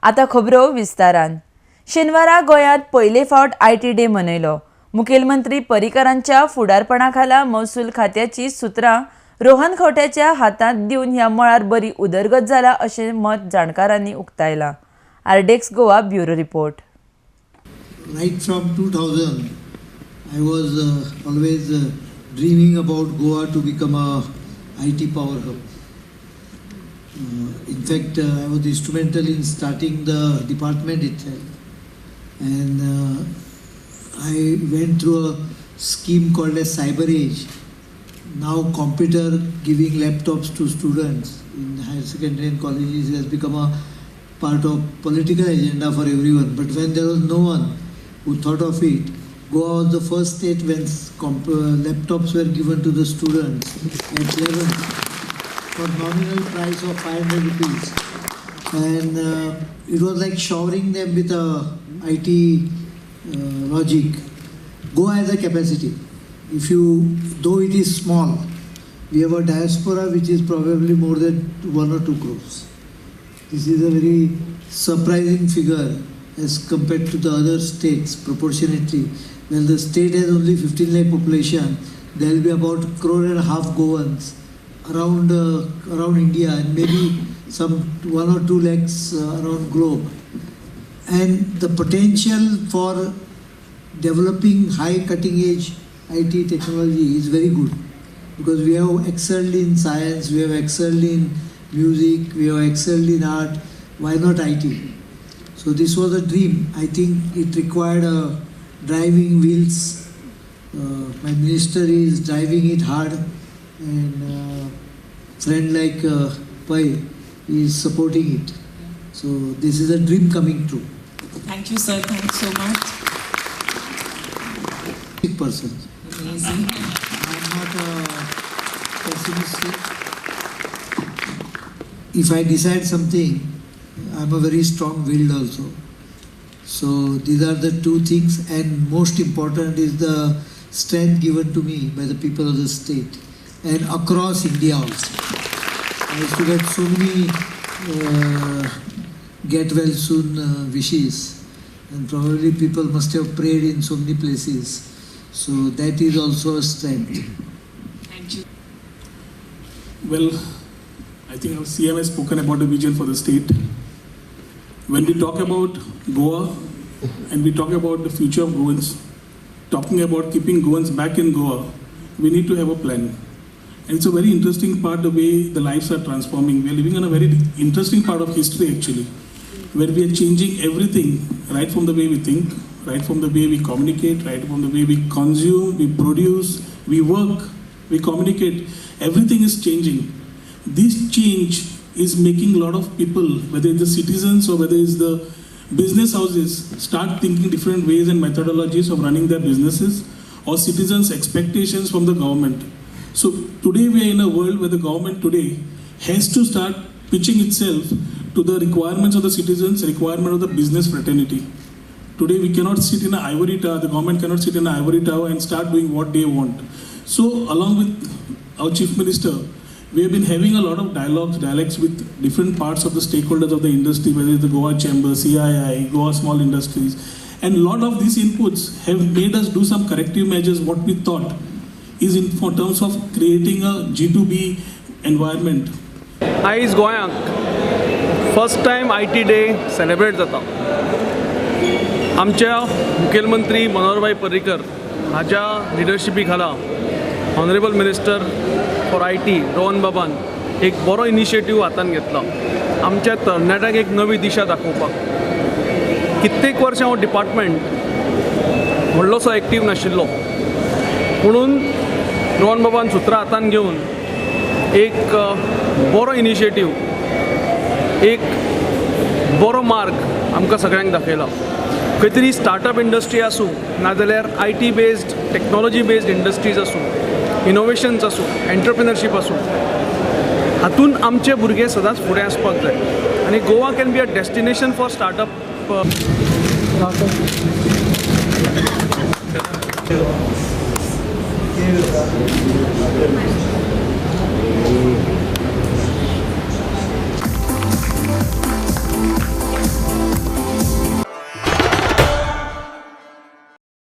आता खबरो विस्तारान. शेनवारा गोंयांत पयले फावट IT डे मनयलो. मुखेलमंत्री पर्रीकरांच्या फुडारपणाखाला महसूल खात्याची सुत्रां रोहन खंवट्याच्या हातांत दिवन ह्या मळार बरी उदरगत जाला अशें मत जाणकारांनी उक्तायलां. आरडेक्स Goa bureau report. Right from 2000, I was always dreaming about Goa to become a IT power hub. In fact, I was instrumental in starting the department itself, and I went through a scheme called as Cyber Age. Now computer giving laptops to students in higher secondary and colleges has become a part of political agenda for everyone. But when there was no one who thought of it, Goa was the first state when laptops were given to the students at 11 for nominal price of 500 rupees. And it was like showering them with a IT logic. Goa has a capacity. Though it is small, we have a diaspora which is probably more than 1 or 2 crores. This is a very surprising figure as compared to the other states proportionately. When the state has only 15 lakh population, there will be about 1.5 crore Goans around India, and maybe some 1 or 2 lakhs around globe. And the potential for developing high cutting edge IT technology is very good, because we have excelled in science, we have excelled in music, we have excelled in art. Why not IT? So this was a dream. I think it required a driving wheels. My minister is driving it hard, and friend like Pai is supporting it. So this is a dream coming true. Thank you, sir. Thanks so much. Big person. Amazing. I'm not pessimistic. If I decide something, I'm a very strong-willed also. So these are the two things, and most important is the strength given to me by the people of the state and across India also. I used to get so many get well soon wishes, and probably people must have prayed in so many places. So that is also a strength. Thank you. Well, I think our CM has spoken about the vision for the state. When we talk about Goa and we talk about the future of Goans, talking about keeping Goans back in Goa, we need to have a plan. And it's a very interesting part, the way the lives are transforming. We are living in a very interesting part of history actually, where we are changing everything, right from the way we think, right from the way we communicate, right from the way we consume, we produce, we work, we communicate. Everything is changing. This change is making a lot of people, whether it's the citizens or whether it's the business houses, start thinking different ways and methodologies of running their businesses, or citizens' expectations from the government. So today we are in a world where the government today has to start pitching itself to the requirements of the citizens, requirement of the business fraternity. Today we cannot sit in an ivory tower, the government cannot sit in an ivory tower and start doing what they want. So along with our Chief Minister, we have been having a lot of dialogues with different parts of the stakeholders of the industry, whether it's the Goa Chamber, CII, Goa Small Industries. And a lot of these inputs have made us do some corrective measures. What we thought is in for terms of creating a G2B environment. आयज गोंयांत first time IT day celebrate जाता. आमच्या मुखेलमंत्री मनोहरभाई पर्रीकर हाच्या लिडरशिपी खाला honourable minister for IT Rohan बाबान एक बरो इनिशिएटीव हातान घेतला आमच्या तरणाट्यांक एक नवी दिशा दाखोवपाक. कित्येक वर्सां हो डिपार्टमेंट व्हडलोसो एक्टीव नाशिल्लो, म्हणून रोहन बाबान सुत्रां हातान घेवन एक बरो इनिशिएटीव, एक बरो मार्ग आमकां सगळ्यांक दाखयला. खंय तरी स्टार्टअप इंडस्ट्री आसूं नाजाल्यार IT based technology based industries आसूं, इनोवेशन्स आसूं, एंटरप्रिनरशीप आसूं, हातून आमचे भुरगे सदांच फुडें आसपाक जाय. आनी Goa can be a destination for startup.